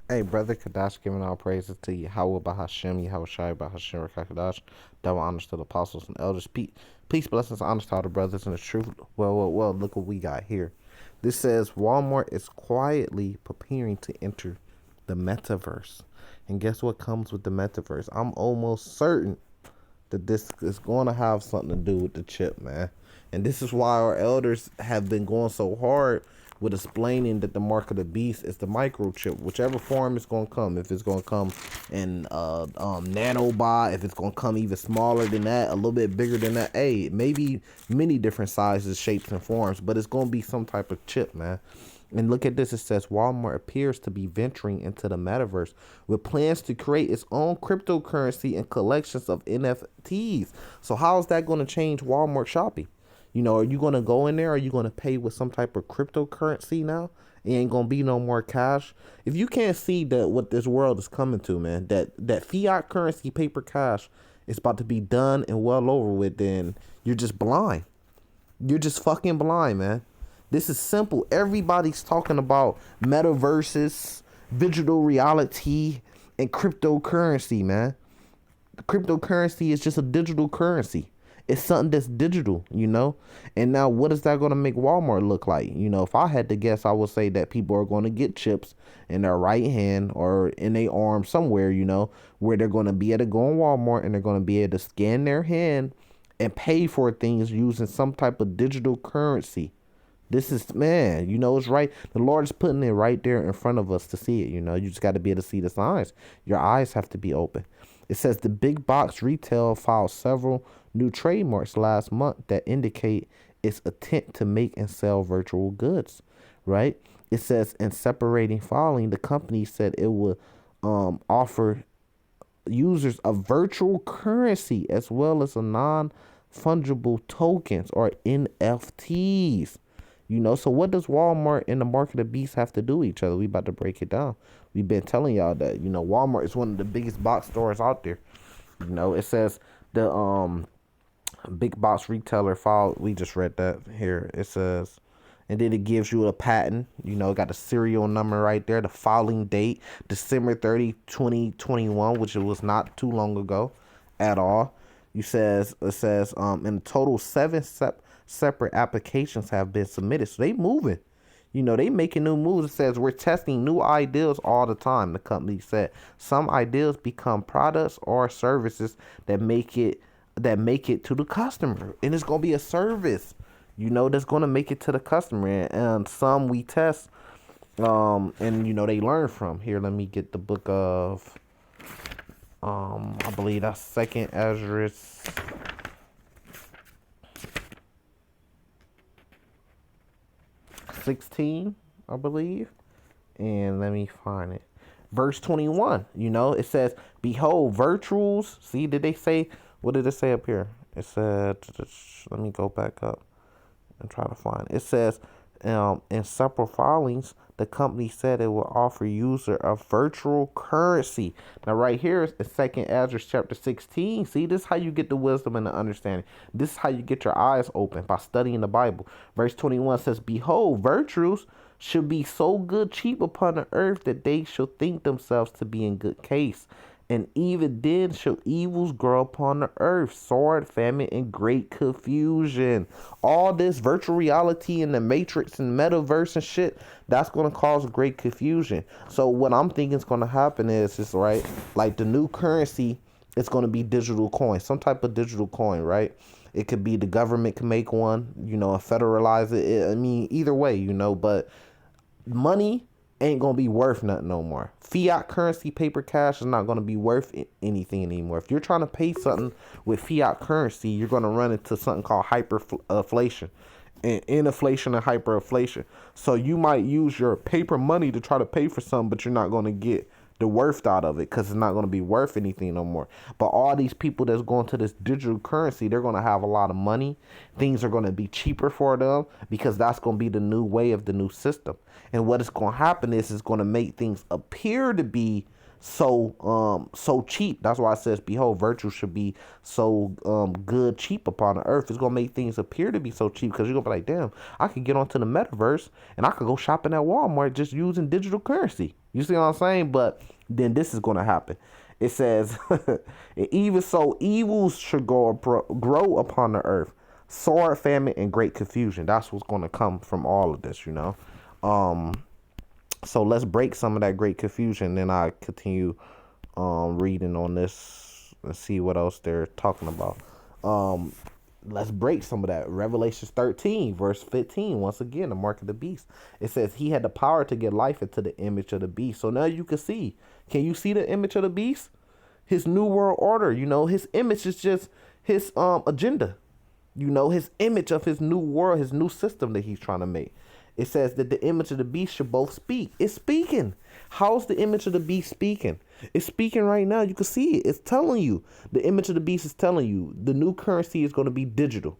Hey, brother Kadash, giving all praises to Yahweh Bahashem, Yahweh Shai Bahashem Rakakadash, double honors to the apostles and elders. Peace, blessings, honors to all the brothers in the truth. Well, look what we got here. This says Walmart is quietly preparing to enter the metaverse. And guess what comes with the metaverse? I'm almost certain that this is going to have something to do with the chip, man. And this is why our elders have been going so hard with explaining that the mark of the beast is the microchip, whichever form it's going to come. If it's going to come in nanobot, if it's going to come even smaller than that, a little bit bigger than that, hey, maybe many different sizes, shapes, and forms, but it's going to be some type of chip, man. And look at this. It says Walmart appears to be venturing into the metaverse with plans to create its own cryptocurrency and collections of NFTs. So how is that going to change Walmart shopping? You know, are you going to go in there? Are you going to pay with some type of cryptocurrency now? It ain't going to be no more cash. If you can't see that what this world is coming to, man, that fiat currency, paper cash is about to be done and well over with, then you're just blind. You're just fucking blind, man. This is simple. Everybody's talking about metaverses, digital reality, and cryptocurrency, man. Cryptocurrency is just a digital currency. It's something that's digital, you know? And now what is that going to make Walmart look like? You know, if I had to guess, I would say that people are going to get chips in their right hand or in their arm somewhere, you know, where they're going to be able to go in Walmart and they're going to be able to scan their hand and pay for things using some type of digital currency. This is, man, you know, it's right. The Lord is putting it right there in front of us to see it. You know, you just got to be able to see the signs. Your eyes have to be open. It says the big box retail filed several new trademarks last month that indicate its intent to make and sell virtual goods, right? It says in separating filing, the company said it would offer users a virtual currency as well as a non fungible tokens or NFTs. You know, so what does Walmart and the mark of the beast have to do with each other? We about to break it down. We've been telling y'all that, you know, Walmart is one of the biggest box stores out there. You know, it says the big box retailer file. We just read that here. It says, and then it gives you a patent. You know, got the serial number right there, the filing date, December 30, 2021, which it was not too long ago at all. It says in total separate applications have been submitted. So they moving. You know, they making new moves. It says we're testing new ideas all the time, the company said. Some ideas become products or services that make it to the customer. And it's gonna be a service, you know, that's gonna make it to the customer. And some we test and you know they learn from. Here, let me get the book of I believe that's second Ezra 16, I believe. And let me find it. Verse 21, you know, it says, behold, virtuals. See, did they say, what did it say up here? It said, let me go back up and try to find it. It says, in separate filings, the company said it will offer user a virtual currency. Now, right here is Second Ezra chapter 16. See, this is how you get the wisdom and the understanding. This is how you get your eyes open by studying the Bible. Verse 21 says, behold, virtues should be so good cheap upon the earth that they shall think themselves to be in good case. And even then shall evils grow upon the earth, sword, famine, and great confusion. All this virtual reality and the matrix and metaverse and shit, that's gonna cause great confusion. So what I'm thinking is gonna happen is right, like the new currency, it's gonna be digital coin, some type of digital coin, right? It could be the government can make one, you know, and federalize it. I mean, either way, you know, but money ain't gonna be worth nothing no more. Fiat currency, paper cash is not gonna be worth anything anymore. If you're trying to pay something with fiat currency, you're gonna run into something called hyperinflation, and inflation and hyperinflation. So you might use your paper money to try to pay for something, but you're not gonna get the worth out of it because it's not going to be worth anything no more. But all these people that's going to this digital currency, they're going to have a lot of money. Things are going to be cheaper for them because that's going to be the new way of the new system. And what is going to happen is it's going to make things appear to be so cheap. That's why it says, behold, virtue should be so good cheap upon the earth. It's gonna make things appear to be so cheap because you're gonna be like, damn, I could get onto the metaverse and I could go shopping at Walmart just using digital currency. You see what I'm saying? But then this is going to happen. It says, even so, evils should grow upon the earth, sword, famine, and great confusion. That's what's going to come from all of this, you know. So let's break some of that great confusion. Then I continue reading on this and see what else they're talking about. Let's break some of that. Revelation 13, verse 15. Once again, the mark of the beast. It says he had the power to give life into the image of the beast. So now you can see. Can you see the image of the beast? His new world order. You know, his image is just his agenda. You know, his image of his new world, his new system that he's trying to make. It says that the image of the beast should both speak. It's speaking. How's the image of the beast speaking? It's speaking right now. You can see it. It's telling you. The image of the beast is telling you the new currency is going to be digital.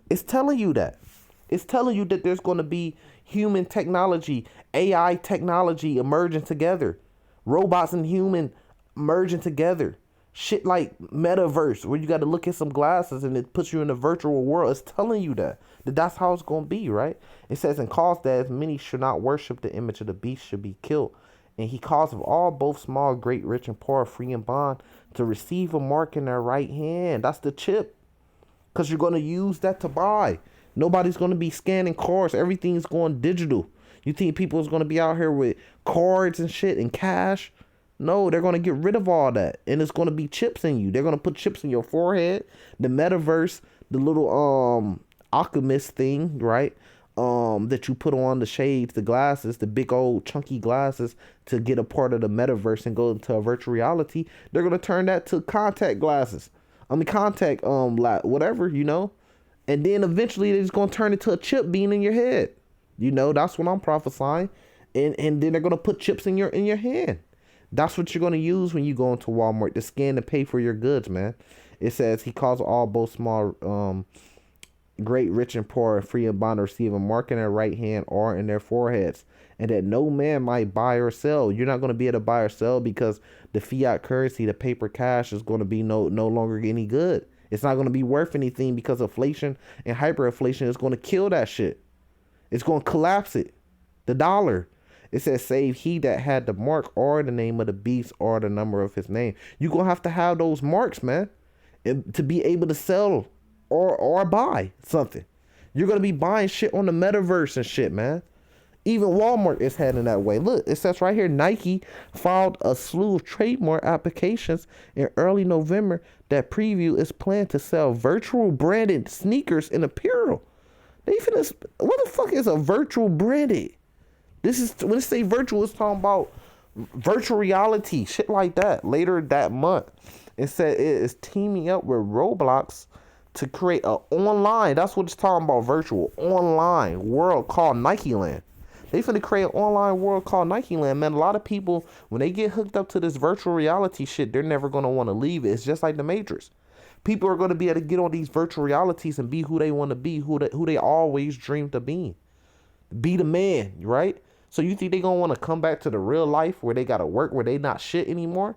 It's telling you that. It's telling you that there's going to be human technology, AI technology emerging together. Robots and human merging together. Shit like metaverse, where you got to look at some glasses and it puts you in a virtual world. It's telling you that that's how it's going to be, right? It says, and cause that as many should not worship the image of the beast should be killed. And he caused of all, both small, great, rich, and poor, free and bond, to receive a mark in their right hand. That's the chip. Because you're going to use that to buy. Nobody's going to be scanning cards. Everything's going digital. You think people is going to be out here with cards and shit and cash? No, they're going to get rid of all that. And it's going to be chips in you. They're going to put chips in your forehead. The metaverse, the little alchemist thing, right? That you put on the shades, the glasses, the big old chunky glasses to get a part of the metaverse and go into a virtual reality. They're going to turn that to contact glasses. Contact, whatever, you know. And then eventually they're just going to turn it to a chip being in your head. You know, that's what I'm prophesying. And then they're going to put chips in your hand. That's what you're going to use when you go into Walmart to scan and pay for your goods, man. It says he calls all, both small, great, rich, and poor, free and bond, to receive a mark in their right hand or in their foreheads, and that no man might buy or sell. You're not going to be able to buy or sell because the fiat currency, the paper cash, is going to be no longer any good. It's not going to be worth anything because inflation and hyperinflation is going to kill that shit. It's going to collapse it. The dollar. It says, save he that had the mark or the name of the beast or the number of his name. You're going to have those marks, man, to be able to sell or buy something. You're going to be buying shit on the metaverse and shit, man. Even Walmart is heading that way. Look, it says right here, Nike filed a slew of trademark applications in early November that preview its plan to sell virtual branded sneakers and apparel. What the fuck is a virtual branded? This is, when it say virtual, it's talking about virtual reality, shit like that. Later that month, it said it is teaming up with Roblox to create a online, that's what it's talking about, virtual online world called Nike Land. They finna create an online world called Nike Land, man. A lot of people, when they get hooked up to this virtual reality shit, they're never gonna want to leave it. It's just like the Matrix. People are gonna be able to get on these virtual realities and be who they want to be, who they always dreamed of being. Be the man, right? So you think they gonna want to come back to the real life where they gotta work, where they not shit anymore?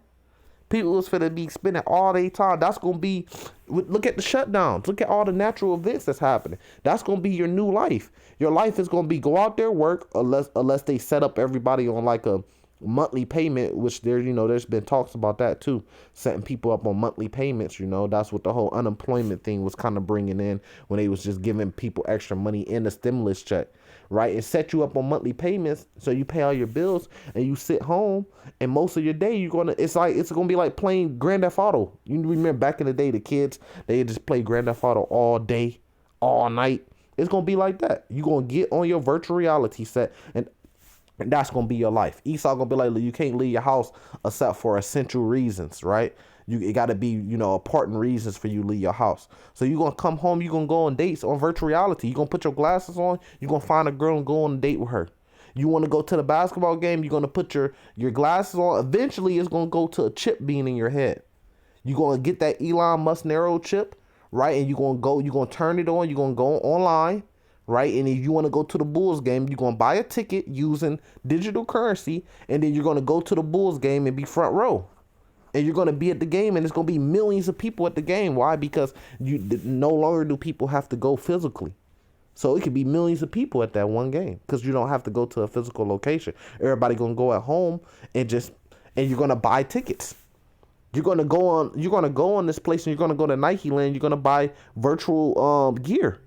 People is finna be spending all their time. That's gonna be, look at the shutdowns. Look at all the natural events that's happening. That's gonna be your new life. Your life is gonna be go out there, work, unless they set up everybody on like a monthly payment, which there's been talks about that too, setting people up on monthly payments. That's what the whole unemployment thing was kind of bringing in, when they was just giving people extra money in the stimulus check, right? And set you up on monthly payments, so you pay all your bills and you sit home, and most of your day it's gonna be like playing Grand Theft Auto. You remember back in the day, the kids, they just play Grand Theft Auto all day, all night. It's gonna be like that. You're gonna get on your virtual reality set, and that's gonna be your life. Esau gonna be like, you can't leave your house except for essential reasons, right? It gotta be, important reasons for you to leave your house. So you're gonna come home, you're gonna go on dates on virtual reality. You're gonna put your glasses on, you're gonna find a girl and go on a date with her. You wanna go to the basketball game, you're gonna put your glasses on. Eventually it's gonna go to a chip being in your head. You're gonna get that Elon Musk Neuro chip, right? And you're gonna turn it on, you're gonna go online. Right, and if you want to go to the Bulls game, you're going to buy a ticket using digital currency, and then you're going to go to the Bulls game and be front row. And you're going to be at the game, and it's going to be millions of people at the game. Why? Because no longer do people have to go physically. So it could be millions of people at that one game because you don't have to go to a physical location. Everybody gonna go at home and you're gonna buy tickets. You're gonna go on this place and you're gonna go to Nike Land. You're gonna buy virtual gear.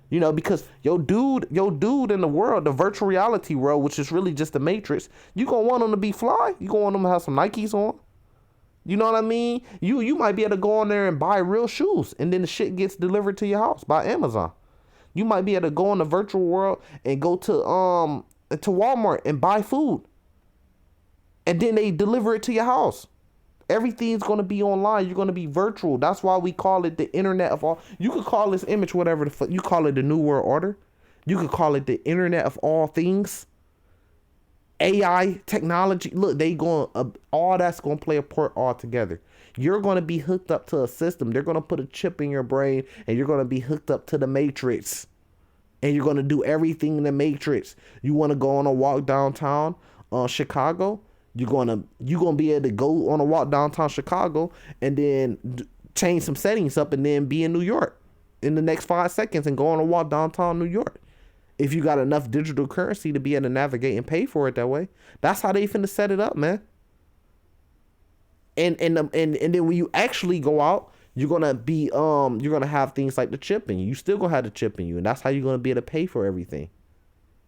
Because your dude in the world, the virtual reality world, which is really just the Matrix, you gonna want them to be fly. You gonna want them to have some Nikes on. You know what I mean? You might be able to go on there and buy real shoes, and then the shit gets delivered to your house by Amazon. You might be able to go in the virtual world and go to Walmart and buy food, and then they deliver it to your house. Everything's going to be online. You're going to be virtual. That's why we call it the internet of all. You could call this image whatever the fuck. You call it the New World Order. You could call it the internet of all things. AI, technology. Look, all that's going to play a part all together. You're going to be hooked up to a system. They're going to put a chip in your brain and you're going to be hooked up to the Matrix. And you're going to do everything in the Matrix. You want to go on a walk downtown Chicago? You're gonna be able to go on a walk downtown Chicago and then change some settings up and then be in New York in the next 5 seconds and go on a walk downtown New York. If you got enough digital currency to be able to navigate and pay for it that way, that's how they finna set it up, man. And then when you actually go out, you're gonna have things like the chip in you. You still gonna have the chip in you, and that's how you're gonna be able to pay for everything.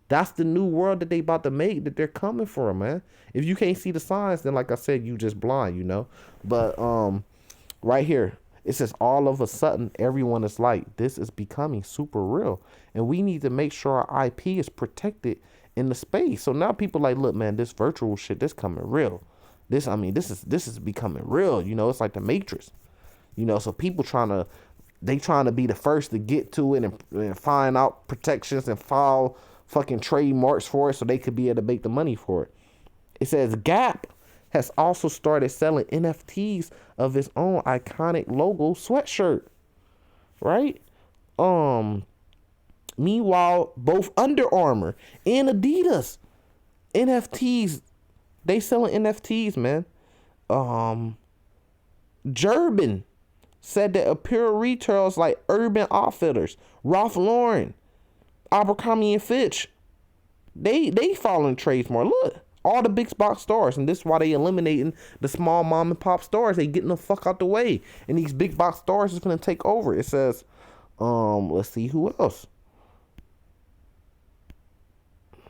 That's the new world that they about to make, that they're coming for, man. If you can't see the signs, then like I said, you just blind, But right here, it says all of a sudden, everyone is like, this is becoming super real. And we need to make sure our IP is protected in the space. So now people like, look, man, this virtual shit, this coming real. This is becoming real. It's like the Matrix. So people trying to be the first to get to it and find out protections and file fucking trademarks for it so they could be able to make the money for it. It says Gap has also started selling NFTs of its own iconic logo sweatshirt. Right? Meanwhile, both Under Armour and Adidas NFTs, they selling NFTs, man. Gerben said that apparel retailers like Urban Outfitters, Ralph Lauren, Abercrombie and Fitch, they following trades more. Look, all the big box stores, and this is why they eliminating the small mom and pop stores. They getting the fuck out the way, and these big box stores is gonna take over. It says, let's see who else.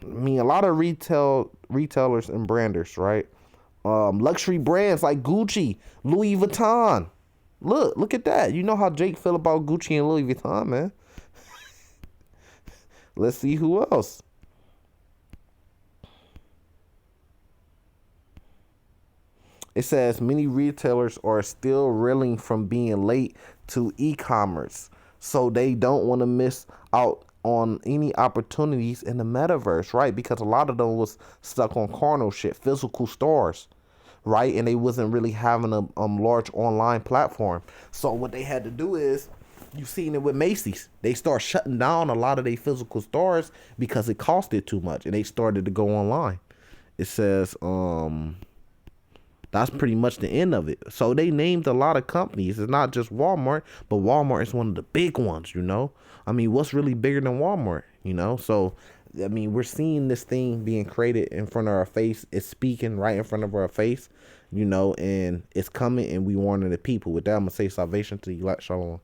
I mean, a lot of retailers and branders, right? Luxury brands like Gucci, Louis Vuitton. Look at that. You know how Jake feel about Gucci and Louis Vuitton, man. Let's see who else. It says many retailers are still reeling from being late to e-commerce, so they don't want to miss out on any opportunities in the metaverse, right? Because a lot of them was stuck on carnal shit, physical stores, right? And they wasn't really having a large online platform. So what they had to do is, you've seen it with Macy's. They start shutting down a lot of their physical stores because it costed too much, and they started to go online. It says that's pretty much the end of it. So they named a lot of companies. It's not just Walmart, but Walmart is one of the big ones, I mean, what's really bigger than Walmart, So, I mean, we're seeing this thing being created in front of our face. It's speaking right in front of our face, and it's coming, and we warning the people. With that, I'm going to say salvation to you. Shalom.